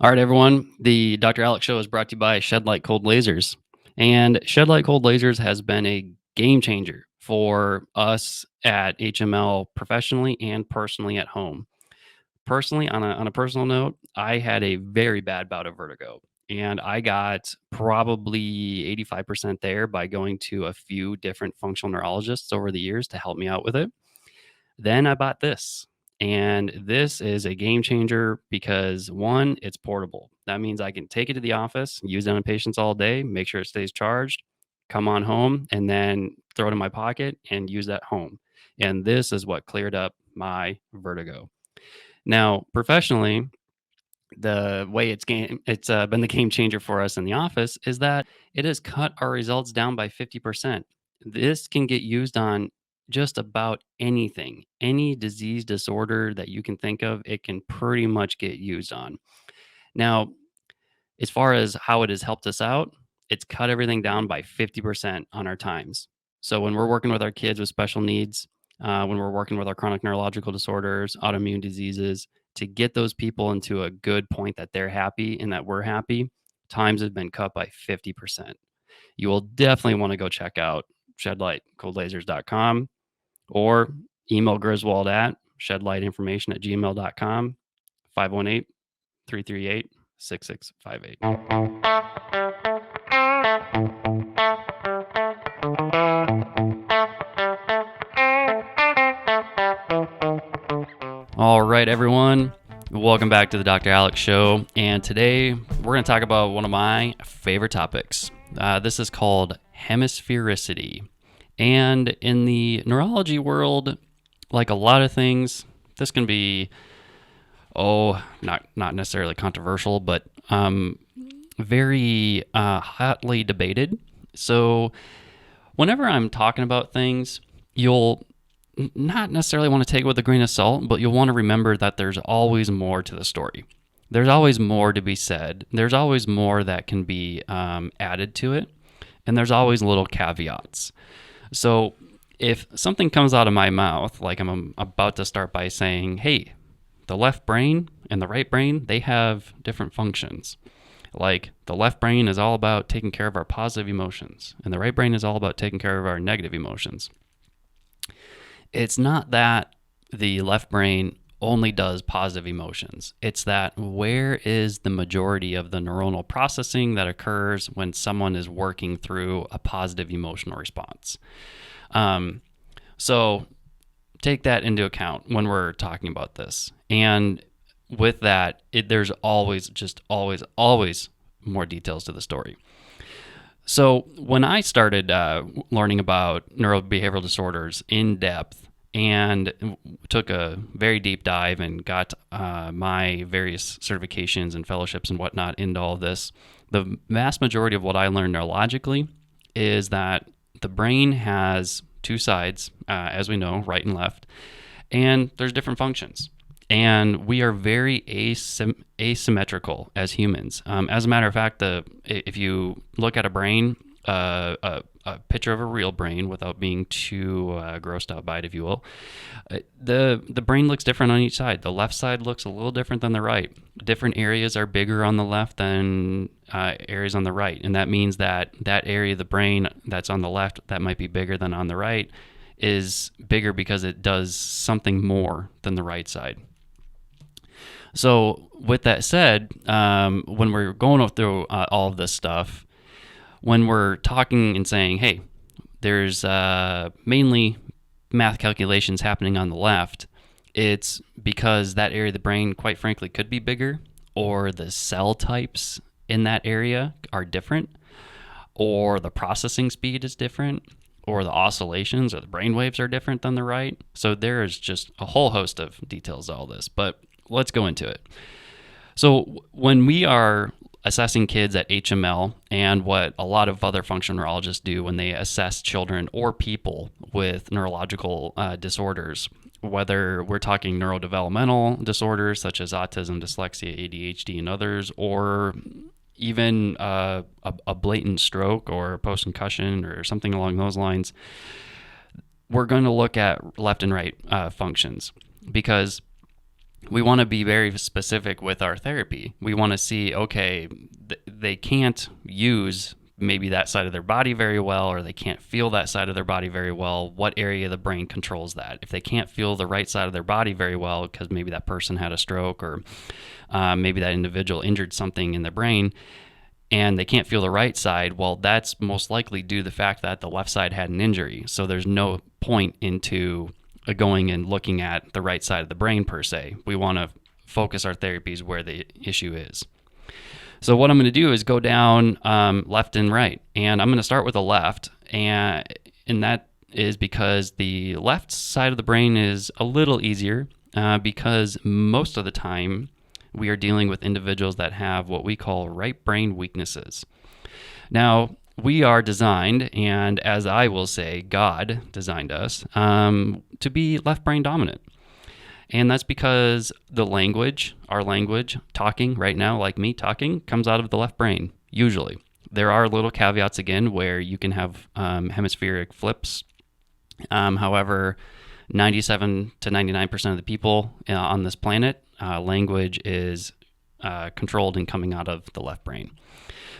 All right, everyone. The Dr. Alex Show is brought to you by Shed Light Cold Lasers. And Shed Light Cold Lasers has been a game changer for us at HML professionally and personally at home. Personally, on a personal note, I had a very bad bout of vertigo. And I got probably 85% there by going to a few different functional neurologists over the years to help me out with it. Then I bought this. And this is a game changer because one, it's portable. That means I can take it to the office, use it on patients all day, make sure it stays charged, come on home, and then throw it in my pocket and use that home. And this is what cleared up my vertigo. Now, professionally, the way it's been the game changer for us in the office is that it has cut our results down by 50%. This can get used on just about anything, any disease disorder that you can think of, it can pretty much get used on. Now, as far as how it has helped us out, it's cut everything down by 50% on our times. So when we're working with our kids with special needs, when we're working with our chronic neurological disorders, autoimmune diseases, to get those people into a good point that they're happy and that we're happy, times have been cut by 50%. You will definitely want to go check out shedlightcoldlasers.com or email Griswold at shedlightinformation@gmail.com, 518 338 6658. All right, everyone. Welcome back to the Dr. Alex Show. And today we're going to talk about one of my favorite topics. This is called hemisphericity. And in the neurology world, like a lot of things, this can be, not necessarily controversial, but very hotly debated. So whenever I'm talking about things, you'll not necessarily want to take it with a grain of salt, but you'll want to remember that there's always more to the story. There's always more to be said. There's always more that can be added to it. And there's always little caveats. So if something comes out of my mouth, like I'm about to start by saying, hey, the left brain and the right brain, they have different functions. Like the left brain is all about taking care of our positive emotions, and the right brain is all about taking care of our negative emotions. It's not that the left brain only does positive emotions. It's that where is the majority of the neuronal processing that occurs when someone is working through a positive emotional response. So take that into account when we're talking about this. And with that, there's always more details to the story. So when I started learning about neurobehavioral disorders in depth and took a very deep dive and got my various certifications and fellowships and whatnot into all of this, the vast majority of what I learned neurologically is that the brain has two sides, as we know, right and left, and there's different functions. And we are very asymmetrical as humans. As a matter of fact, if you look at a brain, a picture of a real brain without being too grossed out by it, if you will, the brain looks different on each side. The left side looks a little different than the right. Different areas are bigger on the left than areas on the right. And that means that area of the brain that's on the left that might be bigger than on the right is bigger because it does something more than the right side. So with that said, when we're going through all of this stuff, when we're talking and saying, hey, there's mainly math calculations happening on the left, it's because that area of the brain, quite frankly, could be bigger, or the cell types in that area are different, or the processing speed is different, or the oscillations or the brain waves are different than the right. So there is just a whole host of details to all this, but let's go into it. So when we are assessing kids at HML, and what a lot of other functional neurologists do when they assess children or people with neurological disorders, whether we're talking neurodevelopmental disorders such as autism, dyslexia, ADHD, and others, or even a blatant stroke or post-concussion or something along those lines, we're going to look at left and right functions, because we want to be very specific with our therapy. We want to see, okay, they can't use maybe that side of their body very well, or they can't feel that side of their body very well. What area of the brain controls that? If they can't feel the right side of their body very well because maybe that person had a stroke, or maybe that individual injured something in the brain, and they can't feel the right side, well, that's most likely due to the fact that the left side had an injury. So there's no point into going and looking at the right side of the brain per se. We want to focus our therapies where the issue is. So what I'm going to do is go down left and right, and I'm going to start with the left, and that is because the left side of the brain is a little easier because most of the time we are dealing with individuals that have what we call right brain weaknesses. Now, we are designed, and as I will say, God designed us to be left brain dominant. And that's because the language, our language, talking right now, like me talking, comes out of the left brain, usually. There are little caveats again where you can have hemispheric flips. However, 97 to 99% of the people on this planet, language is controlled and coming out of the left brain.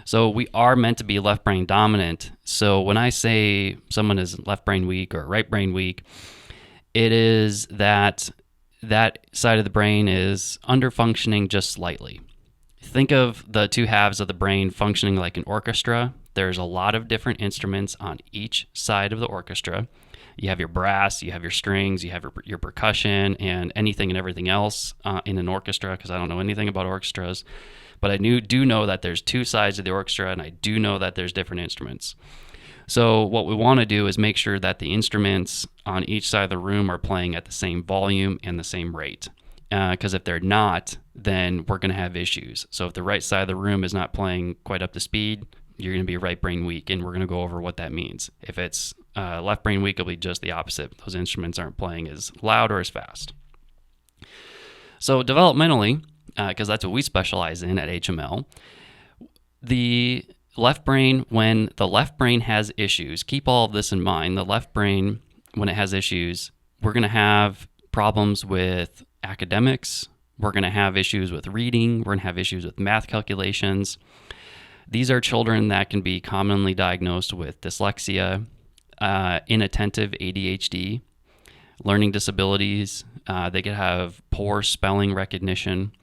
So we are meant to be left brain dominant. So when I say someone is left brain weak or right brain weak, it is that side of the brain is under-functioning just slightly. Think of the two halves of the brain functioning like an orchestra. There's a lot of different instruments on each side of the orchestra. You have your brass, you have your strings, you have your percussion, and anything and everything else in an orchestra, because I don't know anything about orchestras. But I do know that there's two sides of the orchestra, and I do know that there's different instruments. So what we want to do is make sure that the instruments on each side of the room are playing at the same volume and the same rate. Because if they're not, then we're going to have issues. So if the right side of the room is not playing quite up to speed, you're going to be right brain weak, and we're going to go over what that means. If it's left brain weak, it'll be just the opposite. Those instruments aren't playing as loud or as fast. So developmentally, because that's what we specialize in at HML, the left brain, when the left brain has issues, keep all of this in mind. The left brain, when it has issues, we're going to have problems with academics. We're going to have issues with reading. We're going to have issues with math calculations. These are children that can be commonly diagnosed with dyslexia, inattentive ADHD, learning disabilities. They could have poor spelling recognition.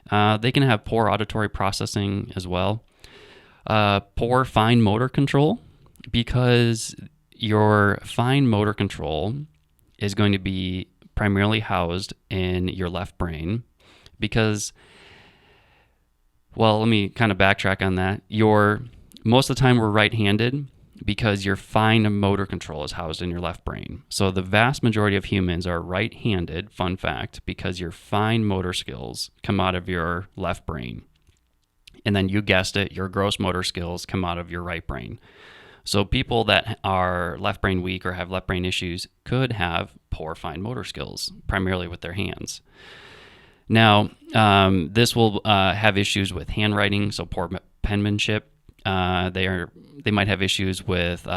They can have poor auditory processing as well. Poor fine motor control, because your fine motor control is going to be primarily housed in your left brain because, well, let me kind of backtrack on that. Most of the time we're right-handed because your fine motor control is housed in your left brain. So the vast majority of humans are right-handed, fun fact, because your fine motor skills come out of your left brain. And then you guessed it, your gross motor skills come out of your right brain. So people that are left brain weak or have left brain issues could have poor fine motor skills, primarily with their hands. Now, this will have issues with handwriting, so poor penmanship. They might have issues with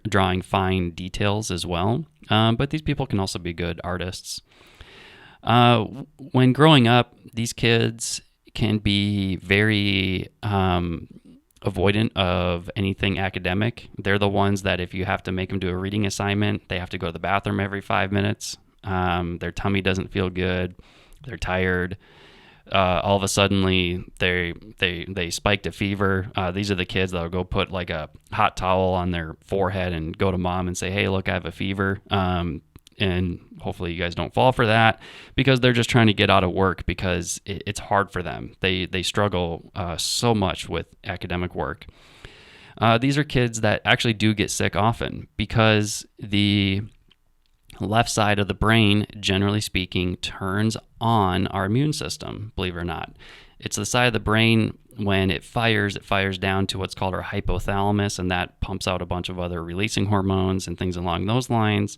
drawing fine details as well, but these people can also be good artists. When growing up, these kids can be very avoidant of anything academic. They're the ones that if you have to make them do a reading assignment, they have to go to the bathroom every 5 minutes. Their tummy doesn't feel good. They're tired. All of a sudden, they spiked a fever. These are the kids that'll go put like a hot towel on their forehead and go to mom and say, "Hey, look, I have a fever." And hopefully you guys don't fall for that, because they're just trying to get out of work because it's hard for them. They struggle so much with academic work. These are kids that actually do get sick often because the left side of the brain, generally speaking, turns on our immune system, believe it or not. It's the side of the brain, when it fires down to what's called our hypothalamus, and that pumps out a bunch of other releasing hormones and things along those lines.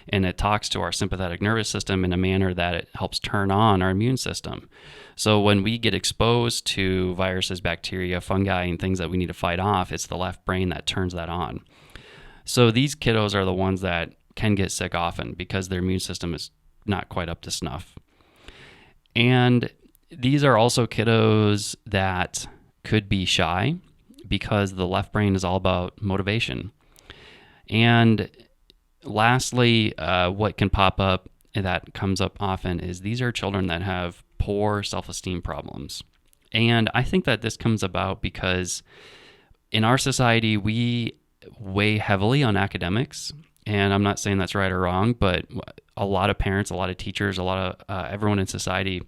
And it talks to our sympathetic nervous system in a manner that it helps turn on our immune system. So when we get exposed to viruses, bacteria, fungi, and things that we need to fight off, it's the left brain that turns that on. So these kiddos are the ones that can get sick often because their immune system is not quite up to snuff. And these are also kiddos that could be shy because the left brain is all about motivation. And lastly, what can pop up that comes up often is these are children that have poor self-esteem problems. And I think that this comes about because in our society, we weigh heavily on academics. And I'm not saying that's right or wrong, but a lot of parents, a lot of teachers, a lot of everyone in society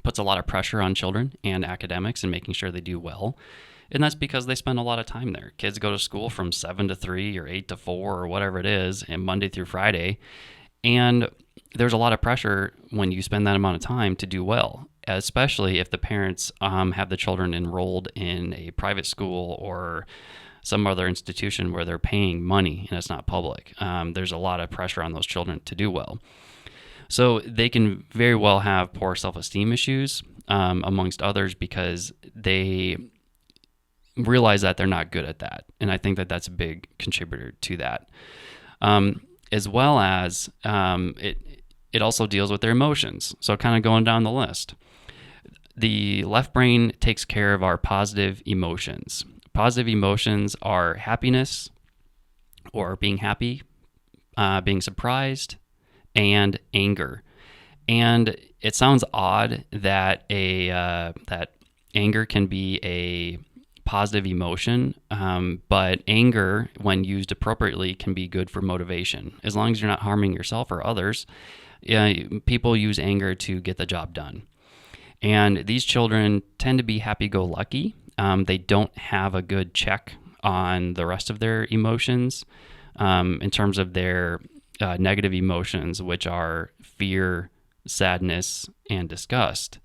puts a lot of pressure on children and academics and making sure they do well. And that's because they spend a lot of time there. Kids go to school from 7 to 3 or 8 to 4 or whatever it is, and Monday through Friday. And there's a lot of pressure when you spend that amount of time to do well, especially if the parents have the children enrolled in a private school or some other institution where they're paying money and it's not public. There's a lot of pressure on those children to do well. So they can very well have poor self-esteem issues, amongst others, because they realize that they're not good at that. And I think that that's a big contributor to that. As well as it also deals with their emotions. So kind of going down the list. The left brain takes care of our positive emotions. Positive emotions are happiness or being happy, being surprised, and anger. And it sounds odd that that anger can be a positive emotion, but anger, when used appropriately, can be good for motivation. As long as you're not harming yourself or others, people use anger to get the job done. And these children tend to be happy-go-lucky. They don't have a good check on the rest of their emotions in terms of their negative emotions, which are fear, sadness, and disgust.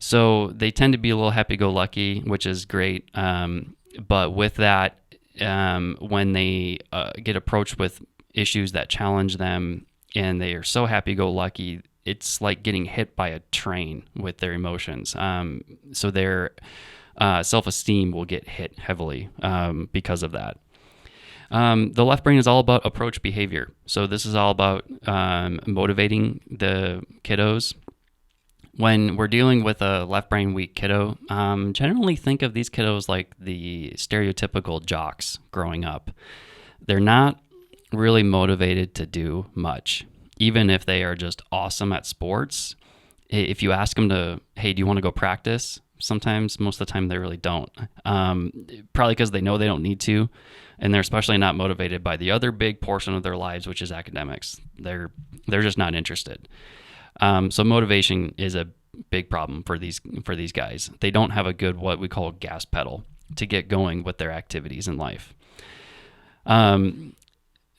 So they tend to be a little happy-go-lucky, which is great. But with that, when they get approached with issues that challenge them and they are so happy-go-lucky, it's like getting hit by a train with their emotions. So their self-esteem will get hit heavily because of that. The left brain is all about approach behavior. So this is all about motivating the kiddos. When we're dealing with a left brain weak kiddo, generally think of these kiddos like the stereotypical jocks growing up. They're not really motivated to do much, even if they are just awesome at sports. If you ask them to, hey, do you want to go practice? Sometimes, most of the time, they really don't. Probably because they know they don't need to, and they're especially not motivated by the other big portion of their lives, which is academics. They're just not interested. So motivation is a big problem for these guys. They don't have a good, what we call, gas pedal to get going with their activities in life.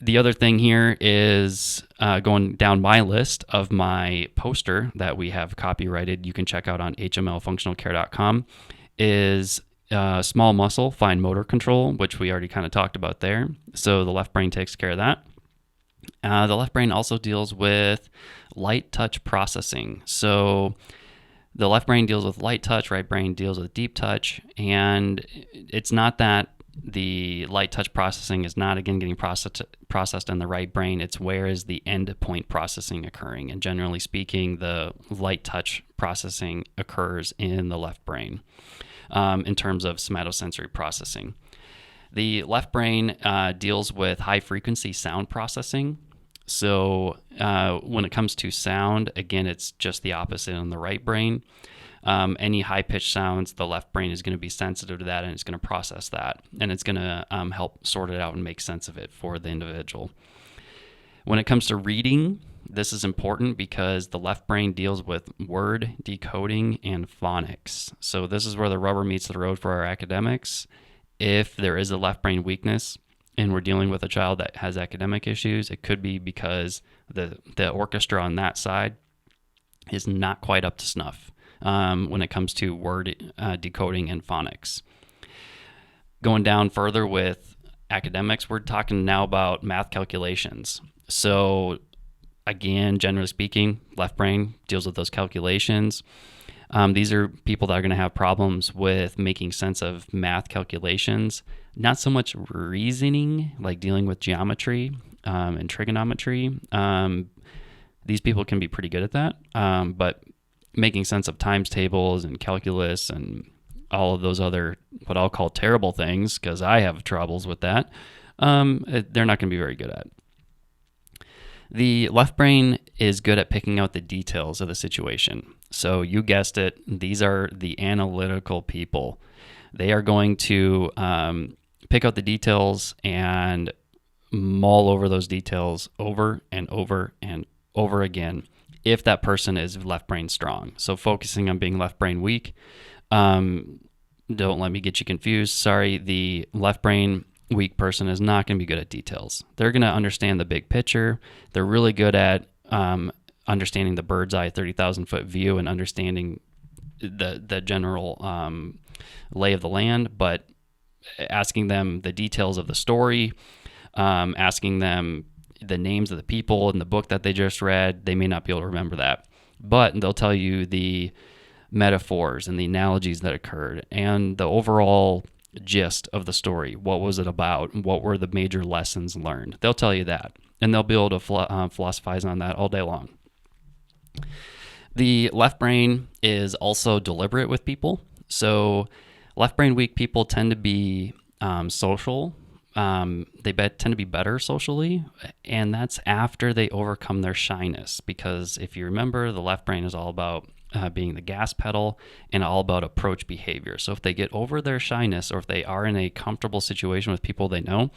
The other thing here is going down my list of my poster that we have copyrighted, you can check out on hmlfunctionalcare.com, is small muscle, fine motor control, which we already kind of talked about there. So the left brain takes care of that. The left brain also deals with light touch processing. So the left brain deals with light touch, right brain deals with deep touch. And it's not that the light touch processing is not, again, getting processed in the right brain. It's where is the end point processing occurring. And generally speaking, the light touch processing occurs in the left brain in terms of somatosensory processing. The left brain deals with high-frequency sound processing. So when it comes to sound, again, it's just the opposite in the right brain. Any high-pitched sounds, the left brain is going to be sensitive to that, and it's going to process that, and it's going to help sort it out and make sense of it for the individual. When it comes to reading, this is important because the left brain deals with word decoding and phonics. So this is where the rubber meets the road for our academics. If there is a left brain weakness and we're dealing with a child that has academic issues, it could be because the orchestra on that side is not quite up to snuff when it comes to word decoding and phonics. Going down further with academics, we're talking now about math calculations. So again, generally speaking, left brain deals with those calculations. These are people that are going to have problems with making sense of math calculations, not so much reasoning, like dealing with geometry and trigonometry. These people can be pretty good at that, but making sense of times tables and calculus and all of those other what I'll call terrible things, because I have troubles with that, they're not going to be very good at. The left brain is good at picking out the details of the situation. So you guessed it, these are the analytical people. They are going to pick out the details and mull over those details over and over and over again if that person is left brain strong. So focusing on being left brain weak, don't let me get you confused. Sorry, the left brain weak person is not going to be good at details. They're going to understand the big picture. They're really good at understanding the bird's eye 30,000 foot view and understanding the general lay of the land, but asking them the details of the story, asking them the names of the people in the book that they just read, they may not be able to remember that, but they'll tell you the metaphors and the analogies that occurred and the overall gist of the story. What was it about? What were the major lessons learned? They'll tell you that, and they'll be able to philosophize on that all day long. The left brain is also deliberate with people. So left brain weak people tend to be social. They tend to be better socially, and that's after they overcome their shyness. Because if you remember, the left brain is all about being the gas pedal and all about approach behavior. So if they get over their shyness, or if they are in a comfortable situation with people they know,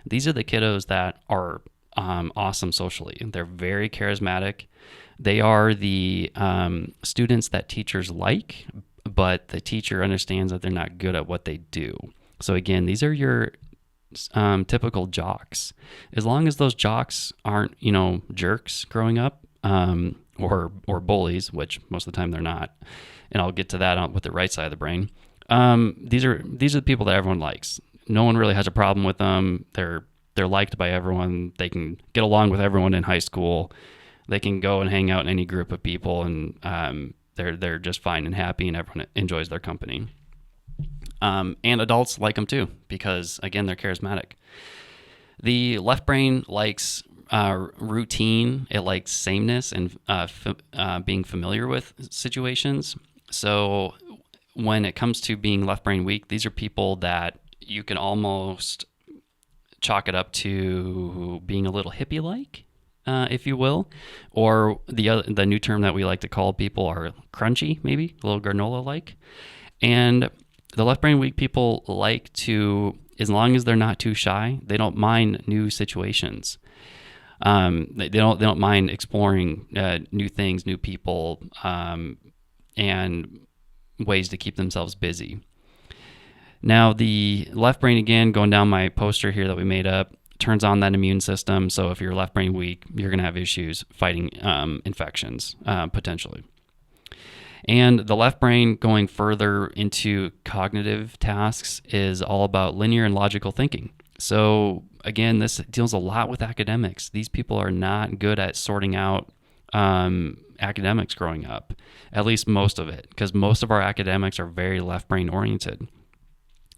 these are the kiddos that are awesome socially. They're very charismatic. They are the students that teachers like, but the teacher understands that they're not good at what they do. So again, these are your typical jocks. As long as those jocks aren't, jerks growing up, or bullies, which most of the time they're not, and I'll get to that with the right side of the brain. These are the people that everyone likes. No one really has a problem with them. They're liked by everyone. They can get along with everyone in high school. They can go and hang out in any group of people, and they're just fine and happy, and everyone enjoys their company. And adults like them too, because again, they're charismatic. The left brain likes routine. It likes sameness and being familiar with situations. So when it comes to being left brain weak, these are people that you can almost chalk it up to being a little hippie-like, if you will, or the new term that we like to call people are crunchy, maybe a little granola-like. And the left brain weak people like to, as long as they're not too shy, they don't mind new situations. They don't mind exploring new things, new people, and ways to keep themselves busy. Now, the left brain, again, going down my poster here that we made up, turns on that immune system. So if you're left brain weak, you're going to have issues fighting infections, potentially. And the left brain, going further into cognitive tasks, is all about linear and logical thinking. So again, this deals a lot with academics. These people are not good at sorting out academics growing up, at least most of it, because most of our academics are very left brain oriented.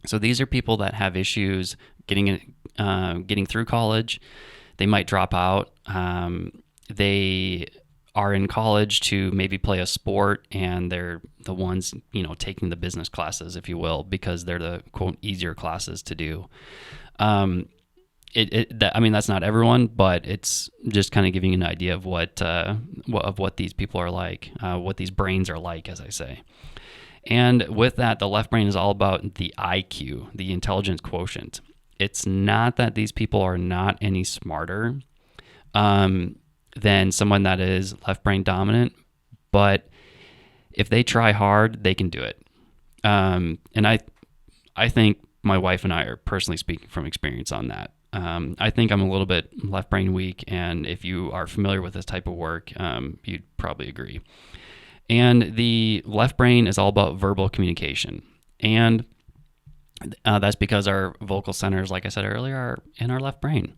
So these are people that have issues getting through college. They might drop out. They are in college to maybe play a sport, and they're the ones, taking the business classes, if you will, because they're the quote easier classes to do. That's not everyone, but it's just kind of giving you an idea of what these people are like, what these brains are like, as I say. And with that, the left brain is all about the IQ, the intelligence quotient. It's not that these people are not any smarter than someone that is left brain dominant, but if they try hard, they can do it. And I think my wife and I are personally speaking from experience on that. I think I'm a little bit left brain weak, and if you are familiar with this type of work, you'd probably agree. And the left brain is all about verbal communication. And that's because our vocal centers, like I said earlier, are in our left brain.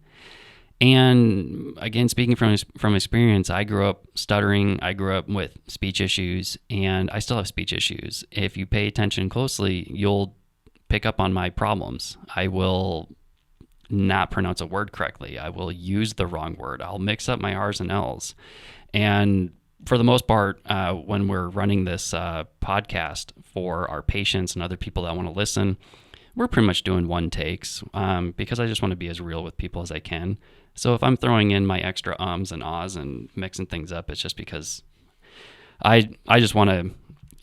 And again, speaking from experience, I grew up stuttering. I grew up with speech issues, and I still have speech issues. If you pay attention closely, you'll pick up on my problems. I will not pronounce a word correctly. I will use the wrong word. I'll mix up my R's and L's. And for the most part, when we're running this podcast for our patients and other people that want to listen, we're pretty much doing one takes because I just want to be as real with people as I can. So if I'm throwing in my extra ums and ahs and mixing things up, it's just because I just want to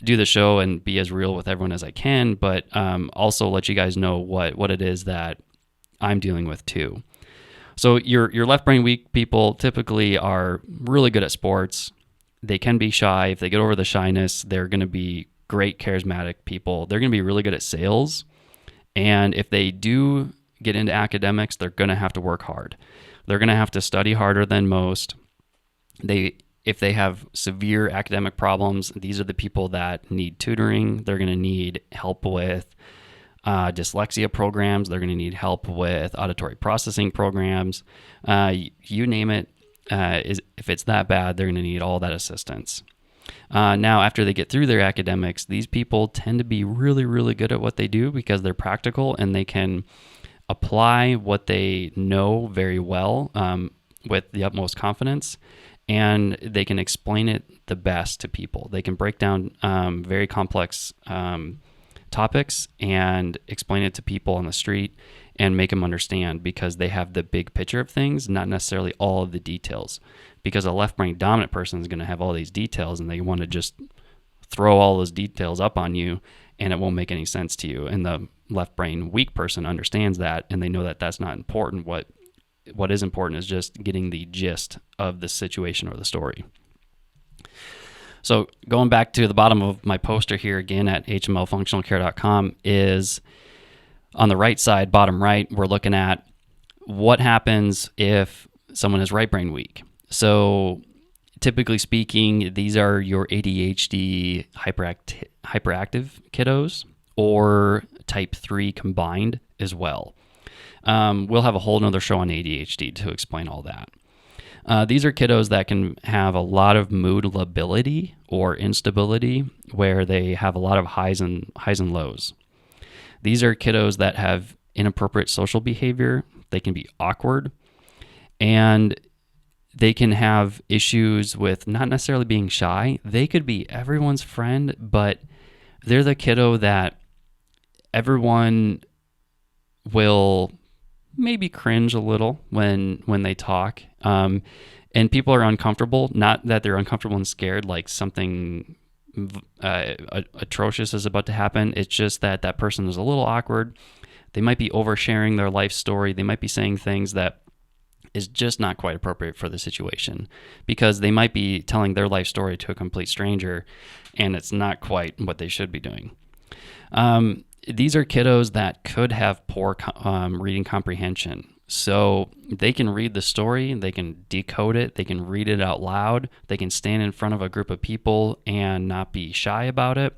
do the show and be as real with everyone as I can, but also let you guys know what it is that I'm dealing with too. So your left brain weak people typically are really good at sports. They can be shy. If they get over the shyness, they're going to be great charismatic people. They're going to be really good at sales. And if they do get into academics, they're going to have to work hard. They're going to have to study harder than most. If they have severe academic problems, these are the people that need tutoring. They're going to need help with dyslexia programs. They're going to need help with auditory processing programs. You name it. If it's that bad, they're going to need all that assistance. Now, after they get through their academics, these people tend to be really, really good at what they do because they're practical and they can apply what they know very well with the utmost confidence, and they can explain it the best to people. They can break down very complex topics and explain it to people on the street and make them understand because they have the big picture of things, not necessarily all of the details. Because a left brain dominant person is going to have all these details and they want to just throw all those details up on you and it won't make any sense to you. And the left brain weak person understands that and they know that that's not important. What is important is just getting the gist of the situation or the story. So going back to the bottom of my poster here again at hmlfunctionalcare.com is on the right side, bottom right, we're looking at what happens if someone is right brain weak. So typically speaking, these are your ADHD hyperactive kiddos or type 3 combined as well. We'll have a whole nother show on ADHD to explain all that. These are kiddos that can have a lot of mood lability or instability where they have a lot of highs and lows. These are kiddos that have inappropriate social behavior. They can be awkward and they can have issues with not necessarily being shy. They could be everyone's friend, but they're the kiddo that everyone will maybe cringe a little when they talk. And people are uncomfortable, not that they're uncomfortable and scared like something atrocious is about to happen. It's just that person is a little awkward. They might be oversharing their life story. They might be saying things that is just not quite appropriate for the situation because they might be telling their life story to a complete stranger and it's not quite what they should be doing. These are kiddos that could have poor reading comprehension. So they can read the story, they can decode it, they can read it out loud, they can stand in front of a group of people and not be shy about it.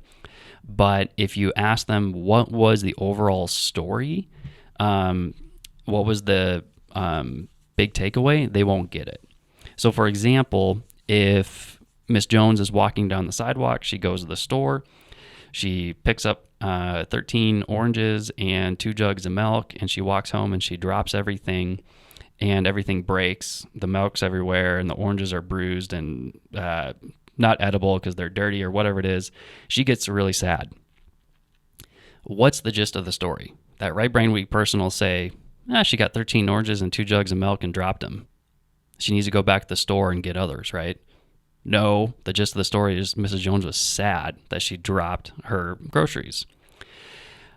But if you ask them what was the overall story, what was the big takeaway, they won't get it. So for example, if Miss Jones is walking down the sidewalk, she goes to the store, she picks up 13 oranges and 2 jugs of milk, and she walks home and she drops everything, and everything breaks. The milk's everywhere, and the oranges are bruised and not edible because they're dirty or whatever it is. She gets really sad. What's the gist of the story? That right brain weak person will say, she got 13 oranges and 2 jugs of milk and dropped them. She needs to go back to the store and get others, right? No, the gist of the story is Mrs. Jones was sad that she dropped her groceries.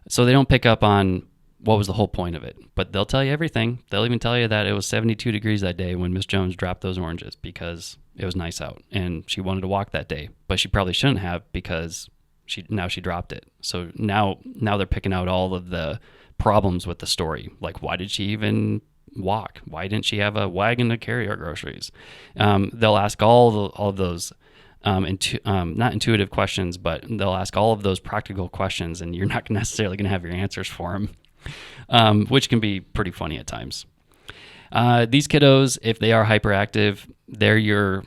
So they don't pick up on what was the whole point of it, but they'll tell you everything. They'll even tell you that it was 72 degrees that day when Miss Jones dropped those oranges because it was nice out and she wanted to walk that day, but she probably shouldn't have because she dropped it. So now they're picking out all of the problems with the story. Like, why did she even walk? Why didn't she have a wagon to carry her groceries? They'll ask all of those not intuitive questions, but they'll ask all of those practical questions, and you're not necessarily going to have your answers for them, which can be pretty funny at times. These kiddos, if they are hyperactive, they're your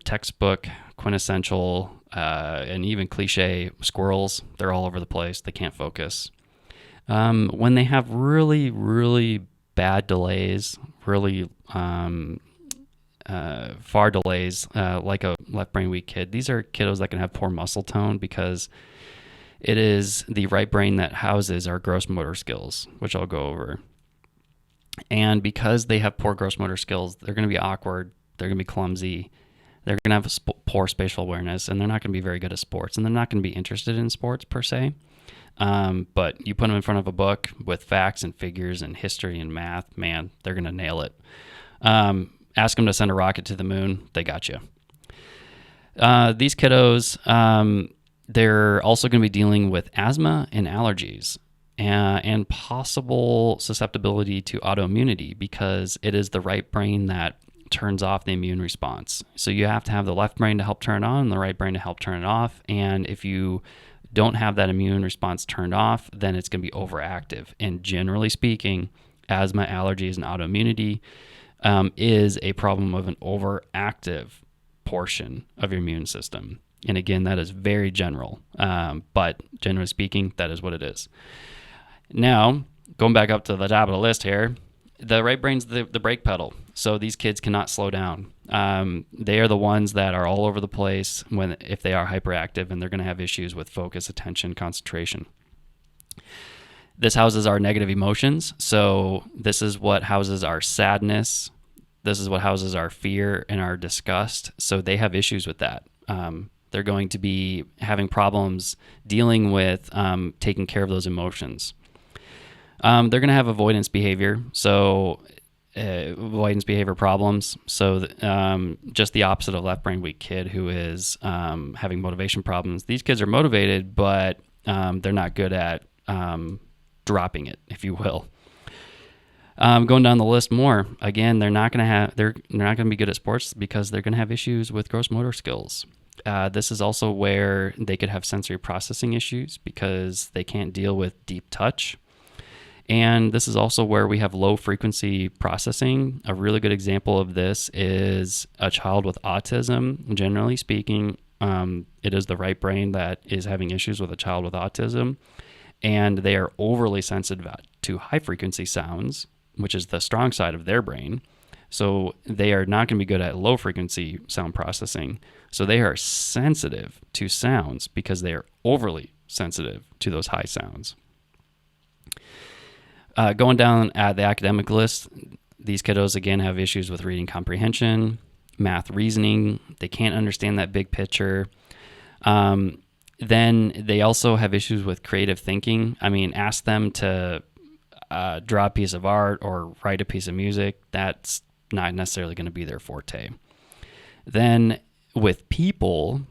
textbook quintessential and even cliche squirrels. They're all over the place. They can't focus. When they have really, really bad delays, really far delays, like a left brain weak kid, these are kiddos that can have poor muscle tone because it is the right brain that houses our gross motor skills, which I'll go over. And because they have poor gross motor skills, they're going to be awkward, they're going to be clumsy, they're going to have poor spatial awareness, and they're not going to be very good at sports, and they're not going to be interested in sports per se. But you put them in front of a book with facts and figures and history and math, man, they're going to nail it. Ask them to send a rocket to the moon, they got you. These kiddos, they're also going to be dealing with asthma and allergies and possible susceptibility to autoimmunity because it is the right brain that turns off the immune response. So you have to have the left brain to help turn it on and the right brain to help turn it off. And if you don't have that immune response turned off, then it's going to be overactive. And generally speaking, asthma, allergies, and autoimmunity is a problem of an overactive portion of your immune system. And again, that is very general, but generally speaking, that is what it is. Now, going back up to the top of the list here, the right brain's the brake pedal. So these kids cannot slow down. They are the ones that are all over the place if they are hyperactive, and they're going to have issues with focus, attention, concentration. This houses our negative emotions. So this is what houses our sadness. This is what houses our fear and our disgust. So they have issues with that. They're going to be having problems dealing with taking care of those emotions. They're going to have avoidance behavior. So avoidance behavior problems. So just the opposite of left brain weak kid who is having motivation problems. These kids are motivated, but they're not good at dropping it, if you will. Going down the list more, again, they're not going to be good at sports because they're going to have issues with gross motor skills. This is also where they could have sensory processing issues because they can't deal with deep touch. And this is also where we have low frequency processing. A really good example of this is a child with autism. Generally speaking, it is the right brain that is having issues with a child with autism, and they are overly sensitive to high frequency sounds, which is the strong side of their brain. So they are not going to be good at low frequency sound processing. So they are sensitive to sounds because they are overly sensitive to those high sounds. Going down at the academic list, these kiddos again have issues with reading comprehension, math reasoning. They can't understand that big picture. Then they also have issues with creative thinking. I mean, ask them to draw a piece of art or write a piece of music. That's not necessarily going to be their forte. Then with people,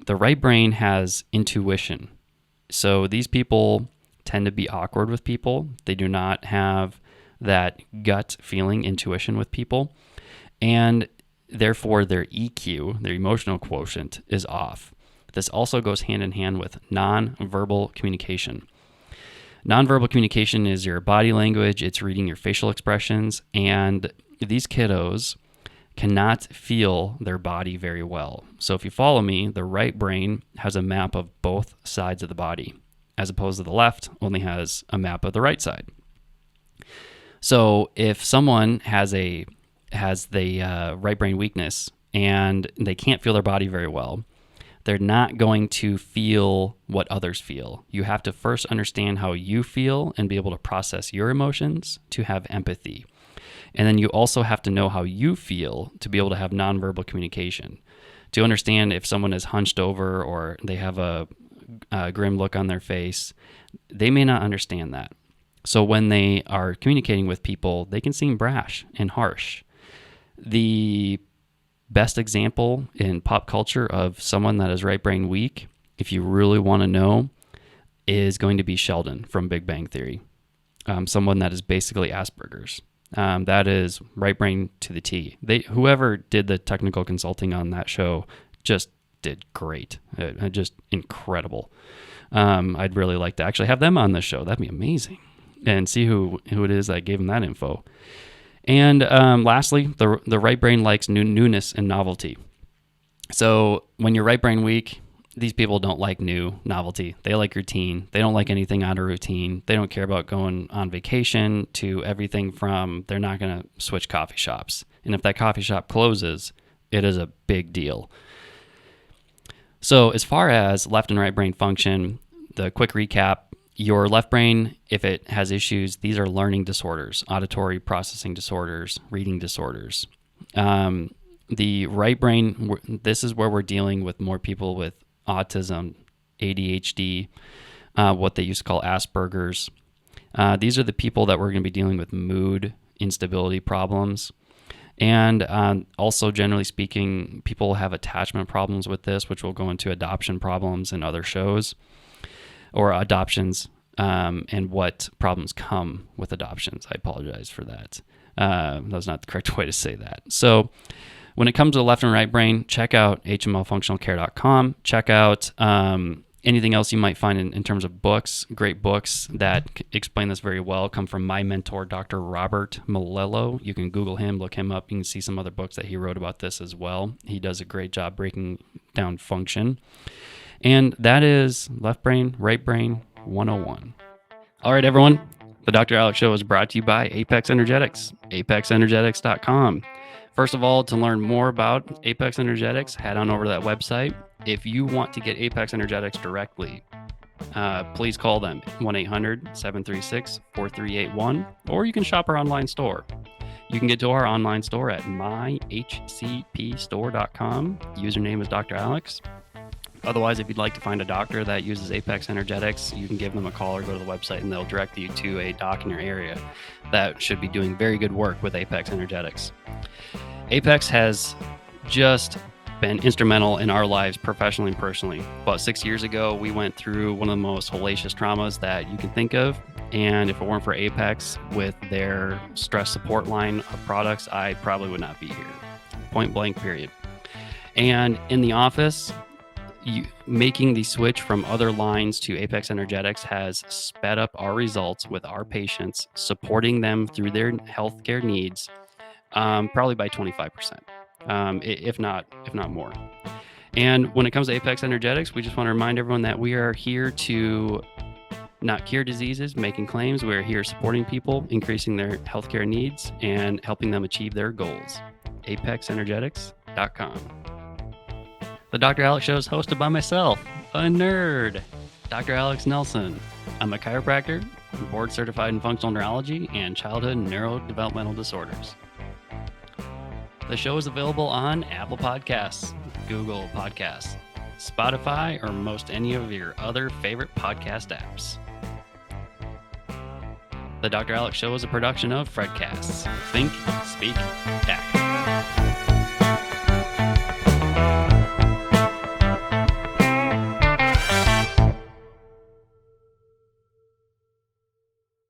the right brain has intuition. So these people tend to be awkward with people. They do not have that gut feeling intuition with people. And therefore their EQ, their emotional quotient, is off. This also goes hand in hand with nonverbal communication. Nonverbal communication is your body language. It's reading your facial expressions. And these kiddos cannot feel their body very well. So if you follow me, the right brain has a map of both sides of the body, as opposed to the left only has a map of the right side. So if someone has the right brain weakness and they can't feel their body very well, they're not going to feel what others feel. You have to first understand how you feel and be able to process your emotions to have empathy. And then you also have to know how you feel to be able to have nonverbal communication. To understand if someone is hunched over or they have a grim look on their face, they may not understand that. So when they are communicating with people, they can seem brash and harsh. The best example in pop culture of someone that is right brain weak, if you really want to know, is going to be Sheldon from Big Bang Theory. Someone that is basically Asperger's. That is right brain to the T. Whoever did the technical consulting on that show just did great. Just incredible. I'd really like to actually have them on this show. That'd be amazing. And see who it is that gave them that info. And lastly, the right brain likes newness and novelty. So when you're right brain weak, these people don't like new novelty. They like routine. They don't like anything out of routine. They don't care about going on vacation to everything from they're not going to switch coffee shops. And if that coffee shop closes, it is a big deal. So as far as left and right brain function, the quick recap, your left brain, if it has issues, these are learning disorders, auditory processing disorders, reading disorders. The right brain, this is where we're dealing with more people with autism, ADHD, what they used to call Asperger's. These are the people that we're going to be dealing with mood instability problems. And also, generally speaking, people have attachment problems with this, which will go into adoption problems in other shows, or adoptions, and what problems come with adoptions. I apologize for that. That's not the correct way to say that. So when it comes to the left and right brain, check out hmlfunctionalcare.com. Check out anything else you might find in terms of books. Great books that explain this very well come from my mentor, Dr. Robert Malello. You can Google him, look him up. You can see some other books that he wrote about this as well. He does a great job breaking down function. And that is Left Brain, Right Brain 101. All right, everyone. The Dr. Alex Show is brought to you by Apex Energetics, apexenergetics.com. First of all, to learn more about Apex Energetics, head on over to that website. If you want to get Apex Energetics directly, please call them 1-800-736-4381, or you can shop our online store. You can get to our online store at myhcpstore.com. Username is Dr. Alex. Otherwise, if you'd like to find a doctor that uses Apex Energetics, you can give them a call or go to the website and they'll direct you to a doc in your area that should be doing very good work with Apex Energetics. Apex has just been instrumental in our lives professionally and personally. About 6 years ago, we went through one of the most hellacious traumas that you can think of. And if it weren't for Apex with their stress support line of products, I probably would not be here. Point blank, period. And in the office, making the switch from other lines to Apex Energetics has sped up our results with our patients, supporting them through their healthcare needs, probably by 25%, if not more. And when it comes to Apex Energetics, we just want to remind everyone that we are here to not cure diseases, making claims. We're here supporting people, increasing their healthcare needs, and helping them achieve their goals. apexenergetics.com. The Dr. Alex Show is hosted by myself, a nerd, Dr. Alex Nelson. I'm a chiropractor, board certified in functional neurology and childhood neurodevelopmental disorders. The show is available on Apple Podcasts, Google Podcasts, Spotify, or most any of your other favorite podcast apps. The Dr. Alex Show is a production of Fredcasts. Think, speak, act.